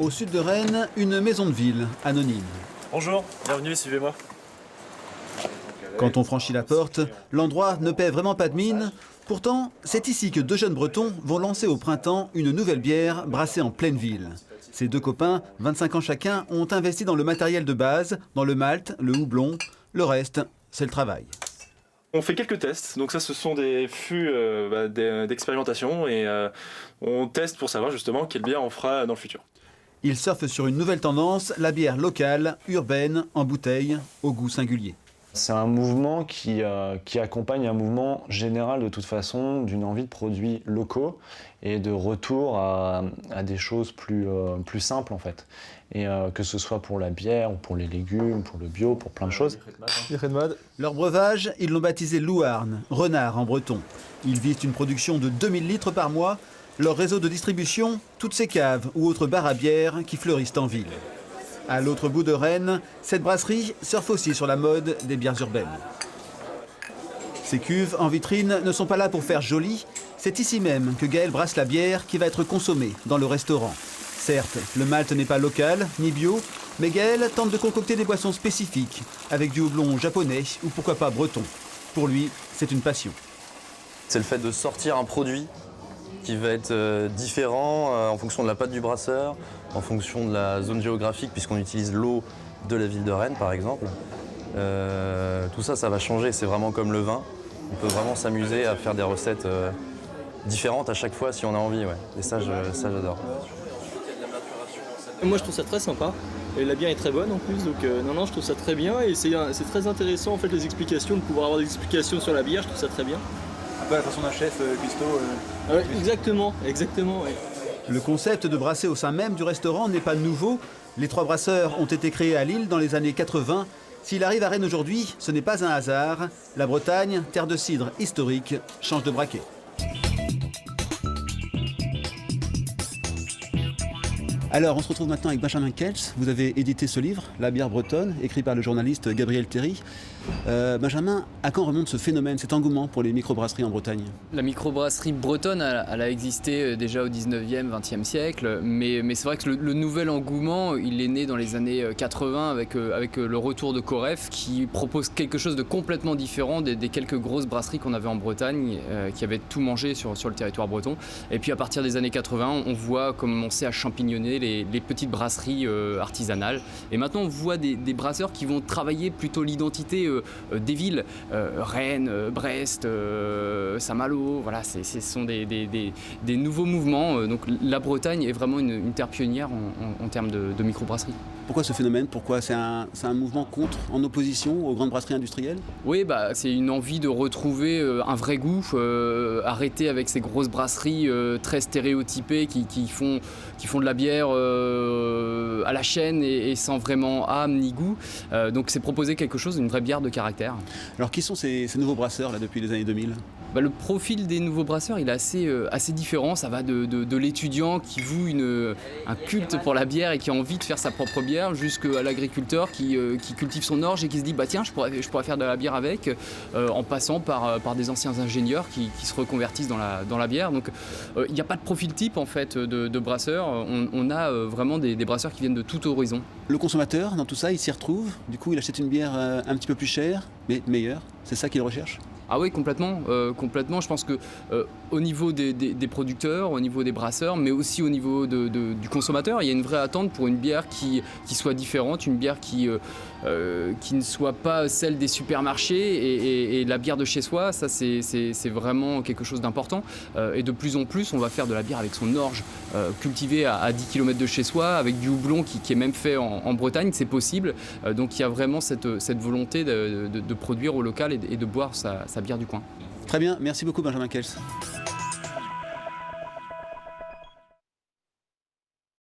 Au sud de Rennes, une maison de ville, anonyme. Bonjour, bienvenue, suivez-moi. Quand on franchit la porte, l'endroit ne paie vraiment pas de mine. Pourtant, c'est ici que deux jeunes Bretons vont lancer au printemps une nouvelle bière brassée en pleine ville. Ces deux copains, 25 ans chacun, ont investi dans le matériel de base, dans le malt, le houblon. Le reste, c'est le travail. On fait quelques tests, donc ça ce sont des fûts d'expérimentation et on teste pour savoir justement quelle bière on fera dans le futur. Ils surfent sur une nouvelle tendance, la bière locale, urbaine, en bouteille, au goût singulier. C'est un mouvement qui accompagne un mouvement général de toute façon d'une envie de produits locaux et de retour à des choses plus simples en fait. Et que ce soit pour la bière, ou pour les légumes, pour le bio, pour plein de choses. Leur breuvage, ils l'ont baptisé Louarn, renard en breton. Ils visent une production de 2000 litres par mois. Leur réseau de distribution, toutes ces caves ou autres bars à bière qui fleurissent en ville. À l'autre bout de Rennes, cette brasserie surfe aussi sur la mode des bières urbaines. Ces cuves en vitrine ne sont pas là pour faire joli. C'est ici même que Gaël brasse la bière qui va être consommée dans le restaurant. Certes, le malt n'est pas local, ni bio, mais Gaël tente de concocter des boissons spécifiques, avec du houblon japonais ou pourquoi pas breton. Pour lui, c'est une passion. C'est le fait de sortir un produit qui va être différent en fonction de la pâte du brasseur, en fonction de la zone géographique, puisqu'on utilise l'eau de la ville de Rennes, par exemple. Tout ça, ça va changer. C'est vraiment comme le vin. On peut vraiment s'amuser à faire des recettes différentes à chaque fois si on a envie. Ouais. Et ça, j'adore. Moi, je trouve ça très sympa. Et la bière est très bonne en plus, donc non, je trouve ça très bien. Et c'est très intéressant, en fait, les explications, de pouvoir avoir des explications sur la bière, je trouve ça très bien. Un peu à la façon d'un chef cuistot. Ouais, exactement, ouais. Le concept de brasser au sein même du restaurant n'est pas nouveau. Les trois brasseurs ont été créés à Lille dans les années 80. S'il arrive à Rennes aujourd'hui, ce n'est pas un hasard. La Bretagne, terre de cidre historique, change de braquet. Alors, on se retrouve maintenant avec Benjamin Kels. Vous avez édité ce livre, La bière bretonne, écrit par le journaliste Gabriel Théry. Benjamin, à quand remonte ce phénomène, cet engouement pour les microbrasseries en Bretagne ? La microbrasserie bretonne, elle a existé déjà au 19e, 20e siècle, mais c'est vrai que le nouvel engouement, il est né dans les années 80 avec le retour de Coref, qui propose quelque chose de complètement différent des quelques grosses brasseries qu'on avait en Bretagne, qui avaient tout mangé sur le territoire breton. Et puis à partir des années 80, on voit commencer à champignonner les petites brasseries artisanales. Et maintenant, on voit des brasseurs qui vont travailler plutôt l'identité des villes, Rennes, Brest, Saint-Malo, voilà, ce sont des nouveaux mouvements. Donc la Bretagne est vraiment une terre pionnière en termes de microbrasserie. Pourquoi ce phénomène ? Pourquoi c'est un mouvement contre, en opposition aux grandes brasseries industrielles ? Oui, c'est une envie de retrouver un vrai goût, arrêter avec ces grosses brasseries très stéréotypées qui font de la bière à la chaîne et sans vraiment âme ni goût. Donc c'est proposer quelque chose, une vraie bière de caractère. Alors qui sont ces nouveaux brasseurs là, depuis les années 2000 ? Le profil des nouveaux brasseurs, il est assez différent. Ça va de l'étudiant qui voue un culte pour la bière et qui a envie de faire sa propre bière, jusqu'à l'agriculteur qui cultive son orge et qui se dit tiens, je pourrais faire de la bière avec, en passant par des anciens ingénieurs qui se reconvertissent dans la bière. Donc il n'y a pas de profil type en fait de brasseurs. On a vraiment des brasseurs qui viennent de tout horizon. Le consommateur, dans tout ça, il s'y retrouve. Du coup, il achète une bière un petit peu plus chère, mais meilleure. C'est ça qu'il recherche ? Ah oui, complètement. Je pense que au niveau des producteurs, au niveau des brasseurs, mais aussi au niveau du consommateur, il y a une vraie attente pour une bière qui soit différente, une bière qui ne soit pas celle des supermarchés et la bière de chez soi. Ça, c'est vraiment quelque chose d'important. Et de plus en plus, on va faire de la bière avec son orge cultivée à 10 km de chez soi, avec du houblon qui est même fait en Bretagne. C'est possible. Donc il y a vraiment cette volonté de produire au local et de boire sa bière du coin. Très bien, merci beaucoup Benjamin Kels.